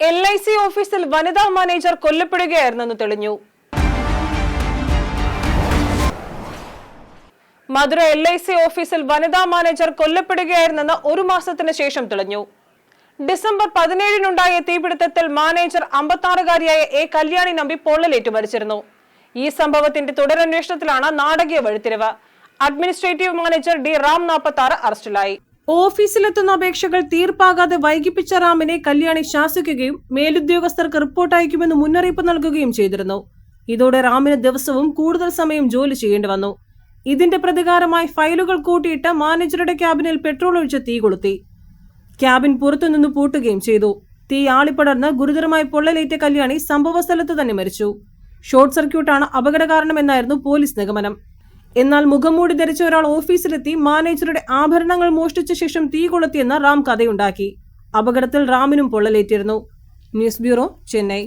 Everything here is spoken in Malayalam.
LIC ഓഫീസിൽ വനിതാ മാനേജർ കൊല്ലപ്പെടുകയായിരുന്നെന്ന് തെളിഞ്ഞു. മധുര LIC ഓഫീസിൽ വനിതാ മാനേജർ കൊല്ലപ്പെടുകയായിരുന്നെന്ന് ഒരു മാസത്തിന് ശേഷം തെളിഞ്ഞു. ഡിസംബർ 17-നുണ്ടായ തീപിടുത്തത്തിൽ മാനേജർ 56-കാരിയായ A. കല്യാണി നമ്പി പൊള്ളലേറ്റ് മരിച്ചിരുന്നു. ഈ സംഭവത്തിന്റെ തുടരന്വേഷണത്തിലാണ് നാടകീയ വഴിത്തിരിവ്. Administrative manager D. റാം 46 അറസ്റ്റിലായി. ഓഫീസിലെത്തുന്ന അപേക്ഷകൾ തീർപ്പാകാതെ വൈകിപ്പിച്ച റാമിനെ കല്യാണി ശാസിക്കുകയും മേലുദ്യോഗസ്ഥർക്ക് റിപ്പോർട്ട് അയക്കുമെന്ന് മുന്നറിയിപ്പ് നൽകുകയും ചെയ്തിരുന്നു. ഇതോടെ റാമിന് ദിവസവും കൂടുതൽ സമയം ജോലി ചെയ്യേണ്ടി വന്നു. ഇതിന്റെ പ്രതികാരമായി ഫയലുകൾ കൂട്ടിയിട്ട് മാനേജറുടെ ക്യാബിനിൽ പെട്രോൾ ഒഴിച്ച് തീ കൊളുത്തി. ക്യാബിൻ പുറത്തുനിന്ന് പൂട്ടുകയും ചെയ്തു. തീ ആളിപ്പടർന്ന് ഗുരുതരമായി പൊള്ളലേറ്റ കല്യാണി സംഭവ സ്ഥലത്ത് തന്നെ മരിച്ചു. ഷോർട്ട് സർക്യൂട്ടാണ് അപകട കാരണമെന്നായിരുന്നു പോലീസ് നിഗമനം. എന്നാൽ മുഖംമൂടി ധരിച്ച ഒരാൾ ഓഫീസിലെത്തി മാനേജറുടെ ആഭരണങ്ങൾ മോഷ്ടിച്ച ശേഷം തീ കൊളുത്തിയെന്ന് റാം കഥയുണ്ടാക്കി. അപകടത്തിൽ റാമിനും പൊള്ളലേറ്റിരുന്നു. News bureau, Chennai.